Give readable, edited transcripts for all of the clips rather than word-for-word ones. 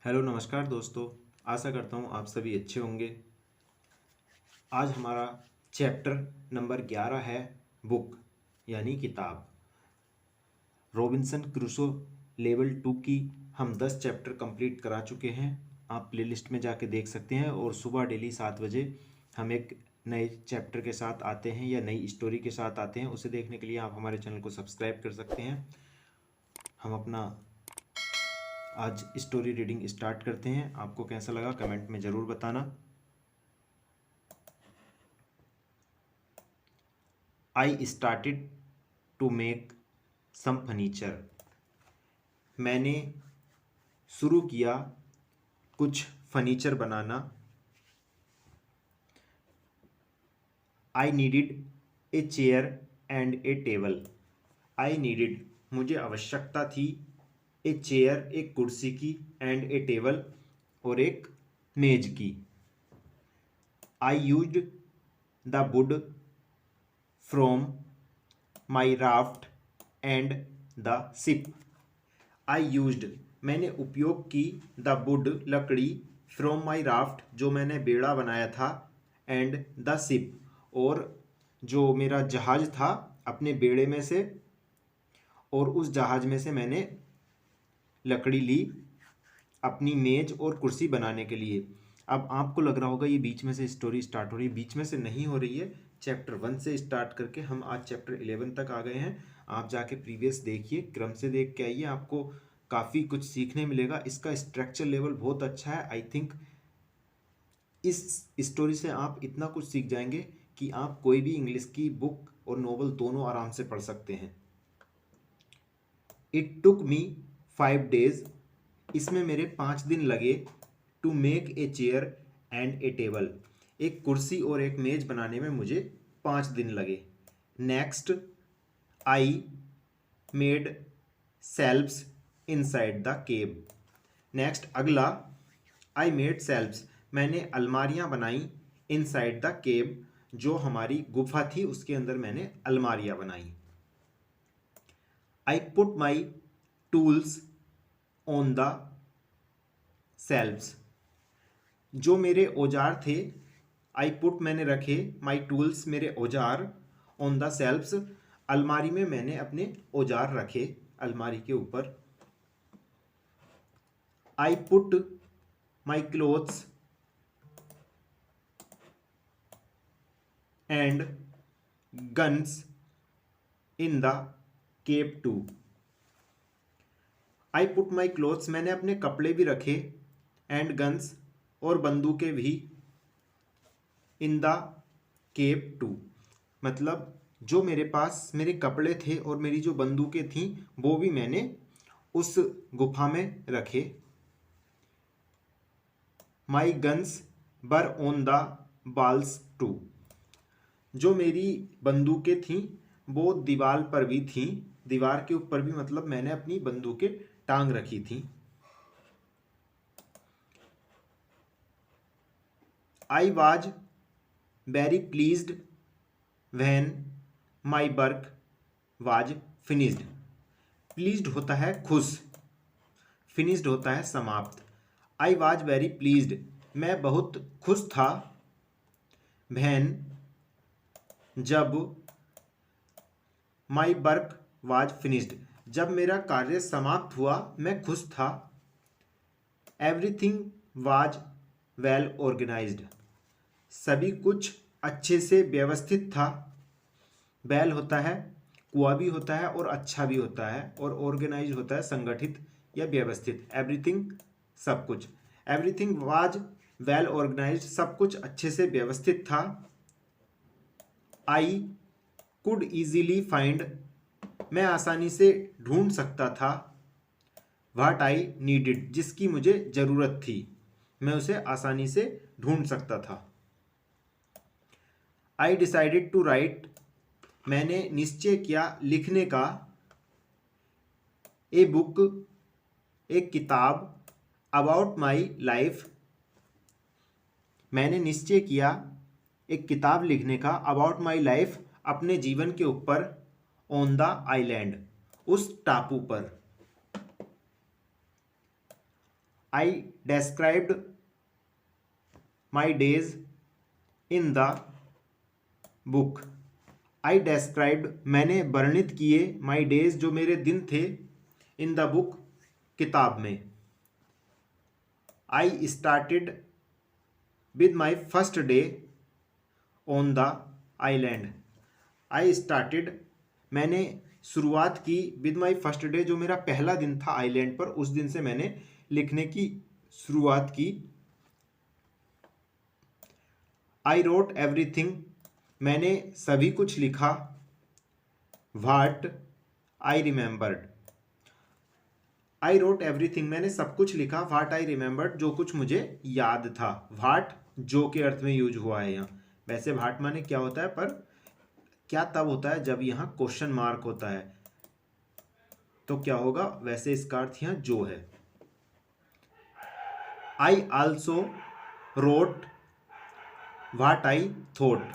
Hello नमस्कार दोस्तों। आशा करता हूँ आप सभी अच्छे होंगे। आज हमारा चैप्टर नंबर 11 है बुक यानी किताब। रॉबिन्सन क्रूसो लेवल 2 की हम 10 चैप्टर कंप्लीट करा चुके हैं। आप प्लेलिस्ट में जाके देख सकते हैं और सुबह डेली 7 बजे हम एक नए चैप्टर के साथ आते हैं या नई स्टोरी के साथ आते हैं। उसे देखने के लिए आप हमारे चैनल को सब्सक्राइब कर सकते हैं। हम अपना आज स्टोरी रीडिंग स्टार्ट करते हैं। आपको कैसा लगा कमेंट में ज़रूर बताना। I started to make some furniture. मैंने शुरू किया कुछ फर्नीचर बनाना। I needed a chair and a table. I needed मुझे आवश्यकता थी, ए चेयर एक कुर्सी की, एंड ए टेबल और एक मेज की। I used the wood from my raft and the ship. I used मैंने उपयोग की, द वुड लकड़ी, फ्रॉम माई राफ्ट जो मैंने बेड़ा बनाया था, एंड द शिप और जो मेरा जहाज था अपने बेड़े में से, और उस जहाज में से मैंने लकड़ी ली अपनी मेज और कुर्सी बनाने के लिए। अब आपको लग रहा होगा ये बीच में से स्टोरी स्टार्ट हो रही है। बीच में से नहीं हो रही है। चैप्टर 1 से स्टार्ट करके हम आज चैप्टर 11 तक आ गए हैं। आप जाके प्रीवियस देखिए, क्रम से देख के आइए, आपको काफ़ी कुछ सीखने मिलेगा। इसका स्ट्रक्चर लेवल बहुत अच्छा है। आई थिंक इस स्टोरी से आप इतना कुछ सीख जाएंगे कि आप कोई भी इंग्लिश की बुक और नोवेल दोनों आराम से पढ़ सकते हैं। It took me 5 days। इसमें मेरे 5 दिन लगे। To make a chair and a table. एक कुर्सी और एक मेज बनाने में मुझे 5 दिन लगे। Next I made shelves inside the cave. Next अगला, आई मेड सेल्फ्स मैंने अलमारियां बनाई, इनसाइड द केव जो हमारी गुफा थी उसके अंदर मैंने अलमारियां बनाई। I put my tools on the shelves. जो मेरे औजार थे, आई पुट मैंने रखे, माई टूल्स मेरे औजार, ऑन द सेल्फ्स अलमारी में मैंने अपने औजार रखे अलमारी के ऊपर। I put my clothes and guns in the cave too. I put my clothes मैंने अपने कपड़े भी रखे, एंड गन्स और बंदूकें भी, इन द केव टू मतलब जो मेरे पास मेरे कपड़े थे और मेरी जो बंदूकें थीं वो भी मैंने उस गुफा में रखे। माई गन्स बर ऑन द वॉल्स टू। जो मेरी बंदूकें थीं वो दीवार पर भी थीं, दीवार के ऊपर भी मतलब मैंने अपनी बंदूकें टांग रखी थीं। I was very pleased when my work was finished. Pleased होता है खुश, फिनिश्ड होता है समाप्त। आई वॉज वेरी प्लीज्ड मैं बहुत खुश था, व्हेन जब, माई वर्क वाज फिनिश्ड जब मेरा कार्य समाप्त हुआ मैं खुश था। एवरीथिंग वाज वेल ऑर्गेनाइज्ड सभी कुछ अच्छे से व्यवस्थित था। वेल होता है, कुआ भी होता है और अच्छा भी होता है, और ऑर्गेनाइज होता है संगठित या व्यवस्थित। एवरीथिंग सब कुछ, एवरीथिंग वाज वेल ऑर्गेनाइज्ड सब कुछ अच्छे से व्यवस्थित था। आई कुड ईजीली फाइंड मैं आसानी से ढूंढ सकता था, व्हाट आई नीडिड जिसकी मुझे ज़रूरत थी मैं उसे आसानी से ढूंढ सकता था। आई डिसाइडेड टू राइट मैंने निश्चय किया लिखने का, ए बुक एक किताब, अबाउट माई लाइफ मैंने निश्चय किया एक किताब लिखने का, अबाउट माई लाइफ अपने जीवन के ऊपर, ऑन द आइलैंड उस टापू पर। I described my days in the book. I described मैंने वर्णित किए, माई डेज जो मेरे दिन थे, इन द बुक किताब में। I started with my first day on the island. I started मैंने शुरुआत की, विद माई फर्स्ट डे जो मेरा पहला दिन था आइलैंड पर, उस दिन से मैंने लिखने की शुरुआत की। आई रोट एवरीथिंग मैंने सभी कुछ लिखा। What I remembered I wrote everything मैंने सब कुछ लिखा। व्हाट आई रिमेंबर्ड जो कुछ मुझे याद था। व्हाट जो के अर्थ में यूज हुआ है यहाँ। वैसे व्हाट माने क्या होता है, पर क्या तब होता है जब यहाँ क्वेश्चन मार्क होता है, तो क्या होगा, वैसे इसका अर्थ यहाँ जो है। I also wrote what I thought.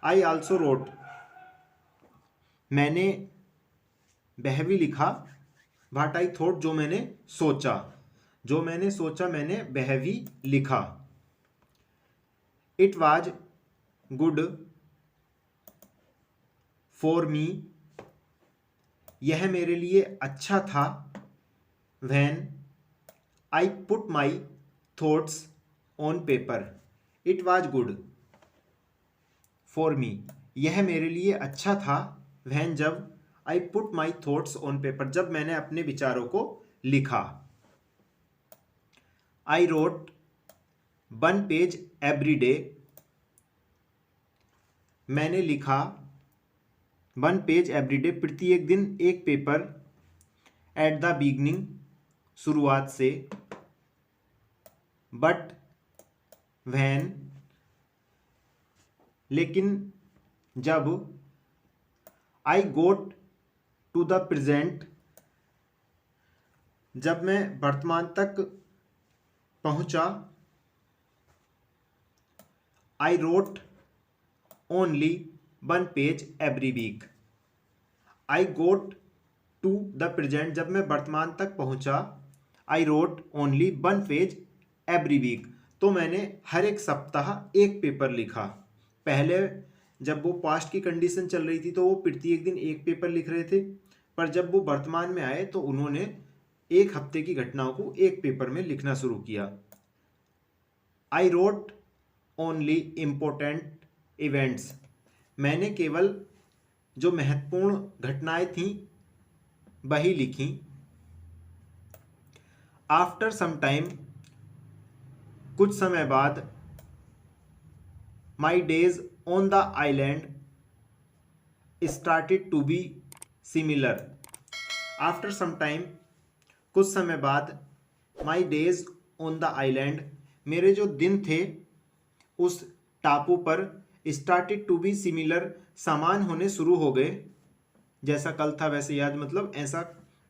I also wrote मैंने वह भी लिखा। व्हाट आई थॉट जो मैंने सोचा, जो मैंने सोचा मैंने वह भी लिखा। It was good for me यह मेरे लिए अच्छा था। When I put my thoughts on paper. It was good for me यह मेरे लिए अच्छा था। व्हेन जब आई put my thoughts on paper जब मैंने अपने विचारों को लिखा। I wrote 1 page every day मैंने लिखा 1 पेज एवरी डे प्रत्येक दिन एक पेपर। एट द बिगनिंग शुरुआत से। बट व्हेन लेकिन जब I got to the present जब मैं वर्तमान तक पहुंचा। I wrote only 1 page every week. I got to the present जब मैं वर्तमान तक पहुंचा। I wrote only 1 page every week तो मैंने हर एक सप्ताह एक पेपर लिखा। पहले जब वो पास्ट की कंडीशन चल रही थी तो वो प्रत्येक दिन एक पेपर लिख रहे थे, पर जब वो वर्तमान में आए तो उन्होंने एक हफ्ते की घटनाओं को एक पेपर में लिखना शुरू किया। आई रोट ओनली इम्पोर्टेंट इवेंट्स मैंने केवल जो महत्वपूर्ण घटनाएं थीं वही लिखी। आफ्टर सम टाइम कुछ समय बाद। My days on the island started to be similar. After some time कुछ समय बाद। My days on the island मेरे जो दिन थे उस टापू पर। स्टार्टेड टू बी सिमिलर समान होने शुरू हो गए। जैसा कल था वैसे याद, मतलब ऐसा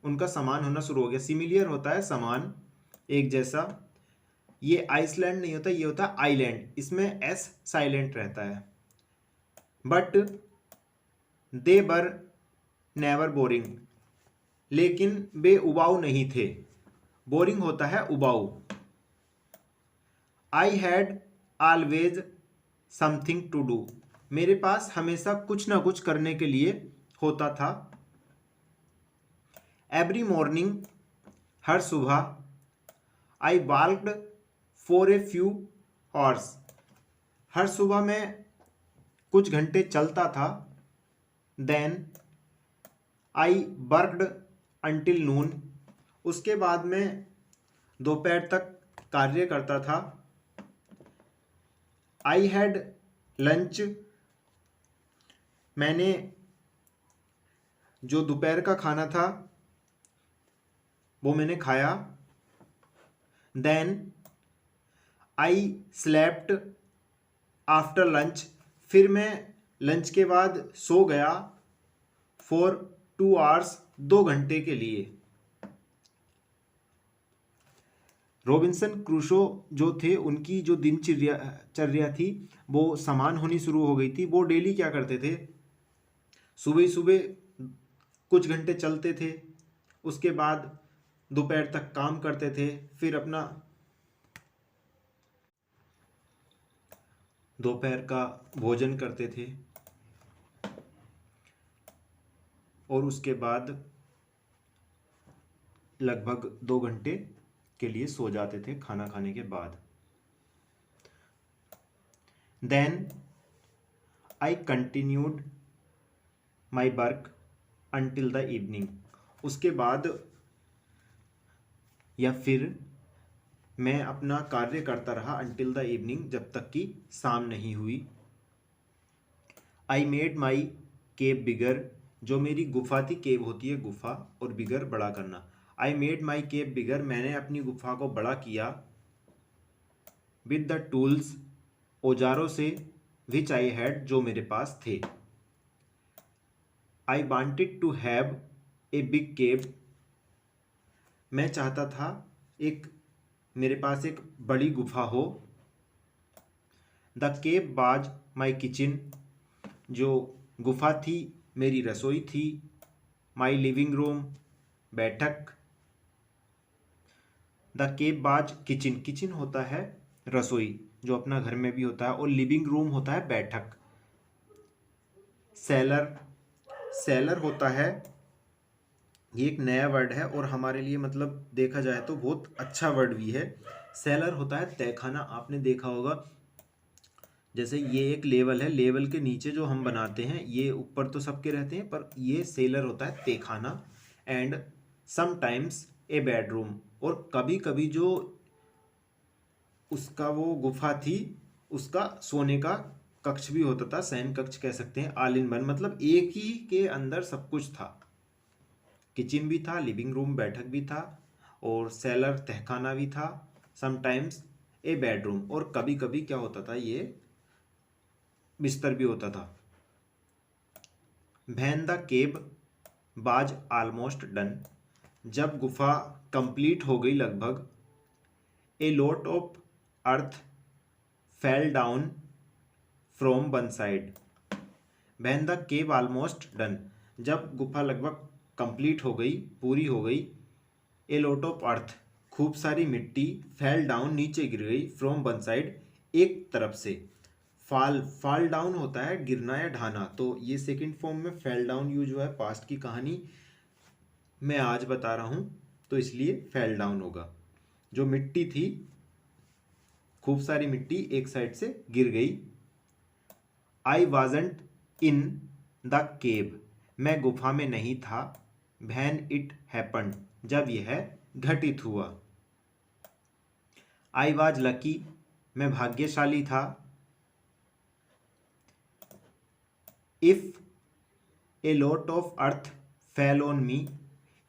उनका समान होना शुरू हो गया। सिमिलियर होता है समान, एक जैसा। ये आइसलैंड नहीं होता, ये होता है आइलैंड, इसमें एस साइलेंट रहता है। But they were never boring लेकिन वे उबाऊ नहीं थे। बोरिंग होता है उबाऊ। I had always something to do मेरे पास हमेशा कुछ ना कुछ करने के लिए होता था। एवरी मॉर्निंग हर सुबह। आई वॉल्क्ड फॉर ए फ्यू आवर्स हर सुबह मैं कुछ घंटे चलता था। देन आई वर्कड अंटिल नून उसके बाद मैं दोपहर तक कार्य करता था। आई हैड लंच मैंने जो दोपहर का खाना था वो मैंने खाया। Then I slept after lunch फिर मैं लंच के बाद सो गया। फॉर 2 आवर्स 2 घंटे के लिए। रॉबिन्सन क्रूसो जो थे उनकी जो दिनचर्या थी वो समान होनी शुरू हो गई थी। वो डेली क्या करते थे, सुबह सुबह कुछ घंटे चलते थे, उसके बाद दोपहर तक काम करते थे, फिर अपना दोपहर का भोजन करते थे और उसके बाद लगभग 2 घंटे के लिए सो जाते थे खाना खाने के बाद। Then I continued my work until the evening. उसके बाद या फिर मैं अपना कार्य करता रहा अनटिल द इवनिंग, जब तक कि शाम नहीं हुई। आई मेड माई केव बिगर। जो मेरी गुफा थी, केव होती है गुफा, और बिगर बड़ा करना। आई मेड माई केव बिगर, मैंने अपनी गुफा को बड़ा किया। विद द टूल्स, औजारों से, विच आई हैड, जो मेरे पास थे। I wanted to have a big cave, मैं चाहता था मेरे पास एक बड़ी गुफा हो। The cave was my kitchen, जो गुफा थी मेरी रसोई थी। माई लिविंग रूम, बैठक। The cave was kitchen, kitchen होता है रसोई जो अपना घर में भी होता है, और लिविंग रूम होता है बैठक। सेलर, सेलर होता है, ये एक नया वर्ड है और हमारे लिए मतलब देखा जाए तो बहुत अच्छा वर्ड भी है। सेलर होता है तहखाना। आपने देखा होगा जैसे ये एक लेवल है, लेवल के नीचे जो हम बनाते हैं, ये ऊपर तो सबके रहते हैं, पर ये सेलर होता है तहखाना। एंड समटाइम्स ए बेडरूम, और कभी कभी जो उसका वो गुफा थी उसका सोने का कक्ष भी होता था, शयन कक्ष कह सकते हैं। ऑल इन वन, मतलब एक ही के अंदर सब कुछ था। किचन भी था, लिविंग रूम बैठक भी था, और सेलर तहखाना भी था। समटाइम्स ए बेडरूम, और कभी कभी क्या होता था, ये बिस्तर भी होता था। वैन द केव बाज ऑलमोस्ट डन, जब गुफा कंप्लीट हो गई लगभग। A lot of earth fell down from one side. When the cave almost done, जब गुफा लगभग कंप्लीट हो गई, पूरी हो गई। ए लॉट ऑफ अर्थ, खूब सारी मिट्टी, फेल डाउन, नीचे गिर गई, फ्रॉम वन साइड, एक तरफ से। फॉल डाउन होता है गिरना या ढाना, तो ये सेकंड फॉर्म में फेल डाउन यूज हुआ है। पास्ट की कहानी मैं आज बता रहा हूँ तो इसलिए फेल डाउन होगा। जो मिट्टी थी, खूब सारी मिट्टी एक साइड से गिर गई। आई वाजंट इन द केव, मैं गुफा में नहीं था। वैन इट हैपन्ड, जब यह घटित हुआ। आई वाज लकी, मैं भाग्यशाली था। If a lot of earth fell on me,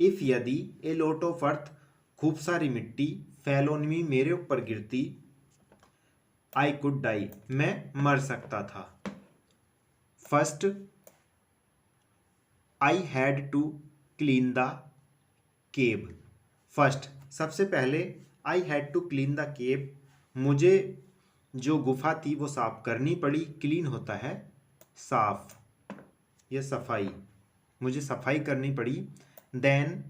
if यदि, ए लॉट ऑफ अर्थ खूब सारी मिट्टी, फेल ऑन मी मेरे ऊपर गिरती। आई कुड डाई, मैं मर सकता था। First I had to clean the cave, first सबसे पहले, I had to clean the cave, मुझे जो गुफा थी वो साफ करनी पड़ी। क्लीन होता है साफ या सफाई, मुझे सफाई करनी पड़ी। Then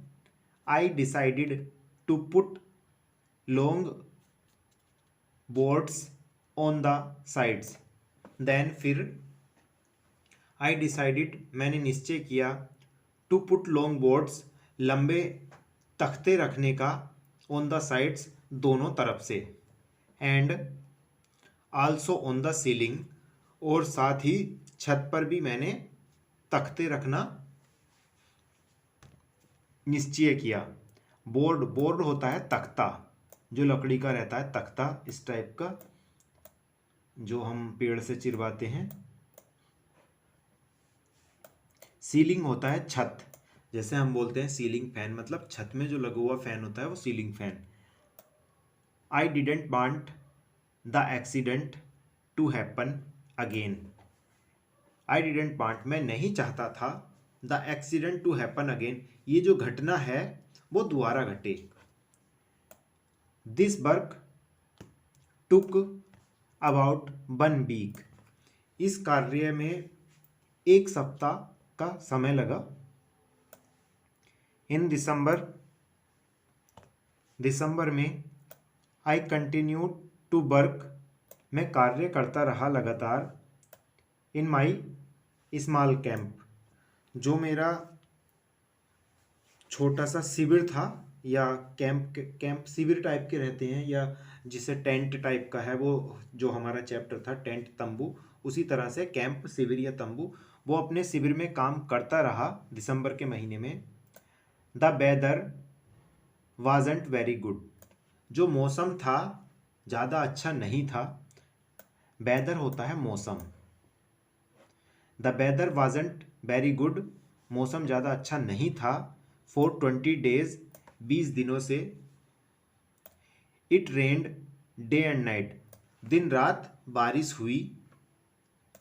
I decided to put long boards on the sides. Then फिर आई डिसाइडेड, मैंने निश्चय किया, टू पुट लॉन्ग बोर्ड्स, लंबे तख्ते रखने का, ऑन द साइड्स, दोनों तरफ से। And also on the ceiling, और साथ ही छत पर भी मैंने तख्ते रखना निश्चय किया। बोर्ड, बोर्ड होता है तख्ता, जो लकड़ी का रहता है तख्ता, इस टाइप का जो हम पेड़ से चिरवाते हैं। सीलिंग होता है छत, जैसे हम बोलते हैं सीलिंग फैन, मतलब छत में जो लगा हुआ फैन होता है वो ceiling fan. I didn't want the accident to happen again, I didn't want, मैं नहीं चाहता था, the accident to happen again, ये जो घटना है वो दोबारा घटे। This work took about 1 week, इस कार्य में 1 सप्ताह का समय लगा। इन दिसंबर दिसंबर में आई कंटिन्यू टू वर्क, मैं कार्य करता रहा लगातार। इन माई स्मॉल कैंप, जो मेरा छोटा सा शिविर था, या कैंप शिविर टाइप के रहते हैं, या जिसे टेंट टाइप का है, वो जो हमारा चैप्टर था टेंट तंबू, उसी तरह से कैंप शिविर या तंबू, वो अपने शिविर में काम करता रहा दिसंबर के महीने में। The weather wasn't very good, जो मौसम था ज़्यादा अच्छा नहीं था। वेदर होता है मौसम। The weather wasn't very good, मौसम ज़्यादा अच्छा नहीं था। फॉर 20 डेज, 20 दिनों से। It rained day and night, दिन रात बारिश हुई।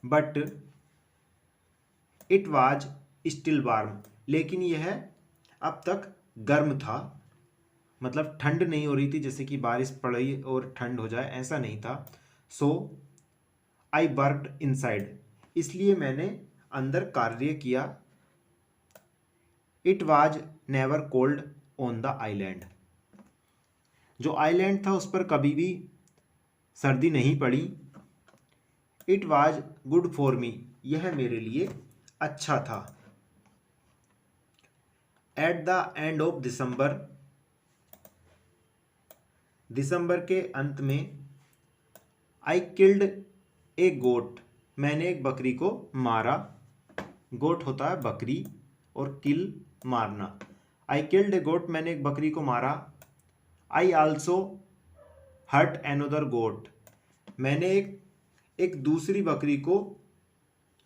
But it was still warm, लेकिन यह अब तक गर्म था। मतलब ठंड नहीं हो रही थी, जैसे कि बारिश पड़ी और ठंड हो जाए, ऐसा नहीं था। सो आई वर्कड इनसाइड, इसलिए मैंने अंदर कार्य किया। It was never cold on the island, जो आइलैंड था उस पर कभी भी सर्दी नहीं पड़ी। It was good for me, यह मेरे लिए अच्छा था। At the end of December, दिसंबर के अंत में। आई किल्ड ए गोट, मैंने एक बकरी को मारा। गोट होता है बकरी, और किल मारना। आई किल्ड ए गोट, मैंने एक बकरी को मारा। आई आल्सो हर्ट एनोदर गोट, मैंने एक दूसरी बकरी को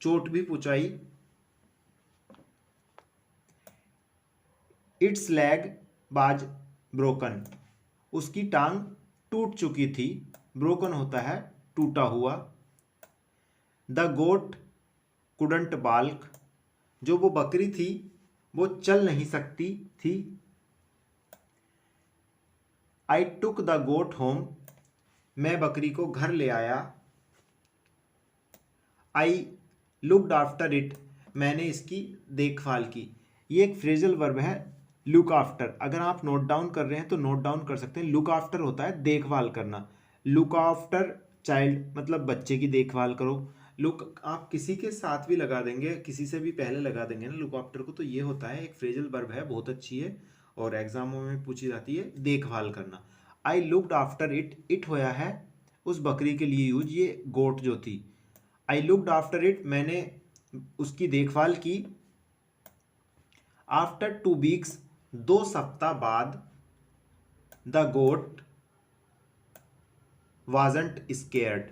चोट भी पहुंचाई। इट्स लेग बाज ब्रोकन, उसकी टांग टूट चुकी थी। ब्रोकन होता है टूटा हुआ। द गोट कुडंट बाल्क, जो वो बकरी थी वो चल नहीं सकती थी। आई टुक द गोट होम, मैं बकरी को घर ले आया। आई लुकड आफ्टर इट, मैंने इसकी देखभाल की। ये एक फ्रेजल वर्ब है, लुक आफ्टर। अगर आप नोट डाउन कर रहे हैं तो नोट डाउन कर सकते हैं। लुक आफ्टर होता है देखभाल करना। लुक आफ्टर चाइल्ड मतलब बच्चे की देखभाल करो। लुक आप किसी के साथ भी लगा देंगे, किसी से भी पहले लगा देंगे ना लुक आफ्टर को, तो ये होता है एक फ्रेजल वर्ब है, बहुत अच्छी है और एग्जामों में पूछी जाती है, देखभाल करना। I looked after it, it होया है उस बकरी के लिए यूज, ये गोट जो थी। आई लुकड आफ्टर इट, मैंने उसकी देखभाल की। आफ्टर 2 वीक्स, 2 सप्ताह बाद। The goat wasn't scared,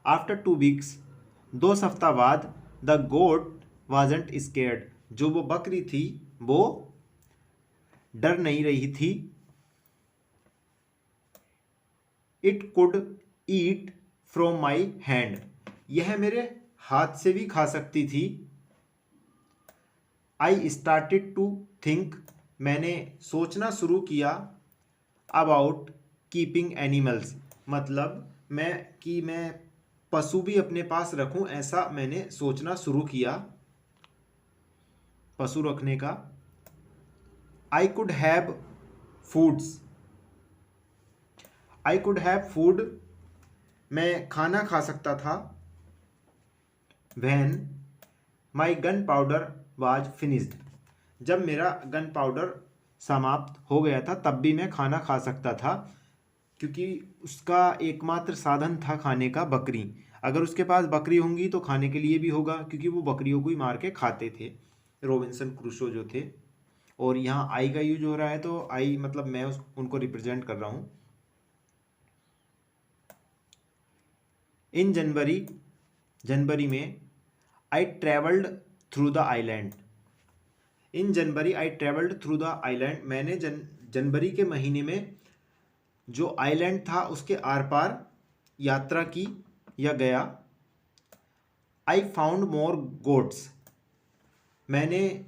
after 2 weeks, 2 सप्ताह बाद। द गोट वाजंट स्केयर्ड, जो वो बकरी थी वो डर नहीं रही थी। It could eat from my hand, यह मेरे हाथ से भी खा सकती थी। आई स्टार्टेड टू थिंक, मैंने सोचना शुरू किया। अबाउट कीपिंग एनिमल्स, मतलब मैं पशु भी अपने पास रखूं, ऐसा मैंने सोचना शुरू किया पशु रखने का। I could have foods, I could have food, मैं खाना खा सकता था। When my gun powder was finished, जब मेरा गन पाउडर समाप्त हो गया था तब भी मैं खाना खा सकता था, क्योंकि उसका एकमात्र साधन था खाने का बकरी। अगर उसके पास बकरी होंगी तो खाने के लिए भी होगा, क्योंकि वो बकरियों को ही मार के खाते थे रॉबिन्सन क्रूसो जो थे। और यहाँ आई का यूज हो रहा है, तो आई मतलब मैं उनको रिप्रेजेंट कर रहा हूँ। इन जनवरी, जनवरी में। I travelled through the island, in January I travelled through the island, मैंने जनवरी के महीने में जो आइलैंड था उसके आर पार यात्रा की या गया। आई फाउंड मोर गोट्स, मैंने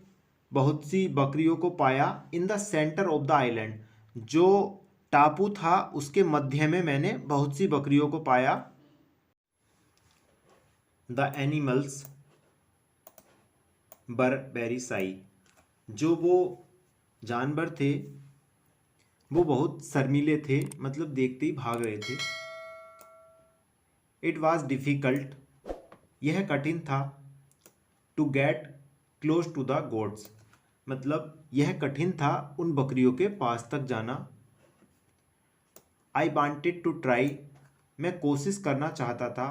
बहुत सी बकरियों को पाया। In the centre of the island, जो टापू था उसके मध्य में मैंने बहुत सी बकरियों को पाया। The animals were very Sai, जो वो जानवर थे वो बहुत शर्मीले थे, मतलब देखते ही भाग रहे थे। इट वॉज डिफ़िकल्ट, यह कठिन था। To get close to the goats, मतलब यह कठिन था उन बकरियों के पास तक जाना। आई वांटेड टू ट्राई, मैं कोशिश करना चाहता था।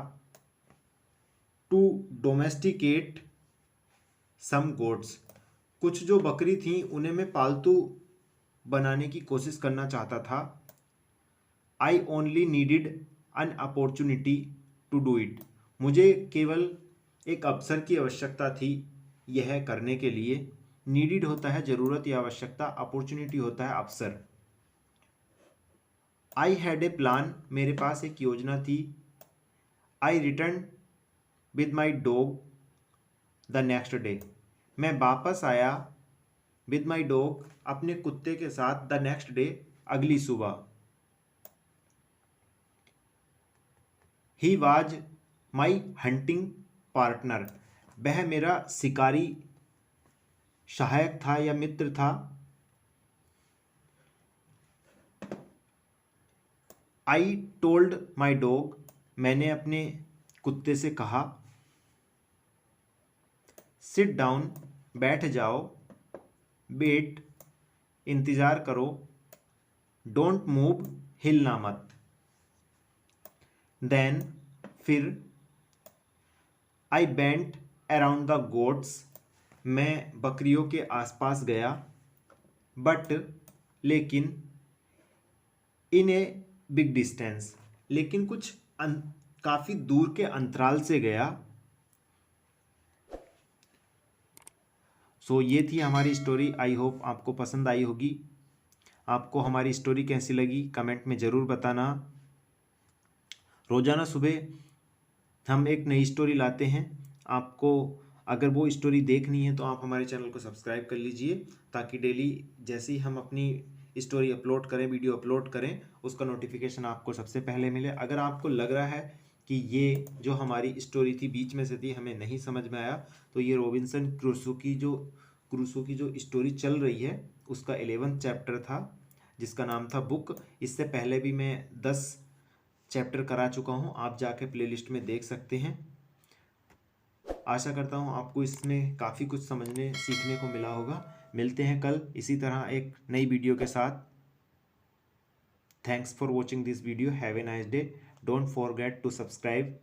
टू डोमेस्टिकेट सम गोट्स, कुछ जो बकरी थी उन्हें मैं पालतू बनाने की कोशिश करना चाहता था। I only needed an opportunity to do it, मुझे केवल एक अवसर की आवश्यकता थी यह करने के लिए। नीडिड होता है ज़रूरत या आवश्यकता, अपॉर्चुनिटी होता है अवसर। आई हैड ए प्लान, मेरे पास एक योजना थी। I return with my dog the next day, मैं वापस आया विद माई डॉग, अपने कुत्ते के साथ, द नेक्स्ट डे, अगली सुबह। He was my hunting partner, वह मेरा शिकारी सहायक था या मित्र था। आई टोल्ड माई डॉग, मैंने अपने कुत्ते से कहा। सिट डाउन, बैठ जाओ। वेट, इंतज़ार करो। डोंट मूव, हिलना मत। देन, फिर। I went around the goats, मैं बकरियों के आसपास गया। बट, लेकिन। इन ए बिग डिस्टेंस, लेकिन कुछ काफ़ी दूर के अंतराल से गया। सो ये थी हमारी स्टोरी। आई होप आपको पसंद आई होगी। आपको हमारी स्टोरी कैसी लगी कमेंट में ज़रूर बताना। रोज़ाना सुबह हम एक नई स्टोरी लाते हैं। आपको अगर वो स्टोरी देखनी है तो आप हमारे चैनल को सब्सक्राइब कर लीजिए, ताकि डेली जैसे ही हम अपनी स्टोरी अपलोड करें, वीडियो अपलोड करें, उसका नोटिफिकेशन आपको सबसे पहले मिले। अगर आपको लग रहा है कि ये जो हमारी स्टोरी थी बीच में से थी, हमें नहीं समझ में आया, तो ये रॉबिन्सन क्रूसो की जो स्टोरी चल रही है उसका 11th चैप्टर था, जिसका नाम था बुक। इससे पहले भी मैं 10 चैप्टर करा चुका हूँ, आप जाके प्लेलिस्ट में देख सकते हैं। आशा करता हूँ आपको इसमें काफ़ी कुछ समझने सीखने को मिला होगा। मिलते हैं कल इसी तरह एक नई वीडियो के साथ। Thanks for watching this video. Have a nice day. Don't forget to subscribe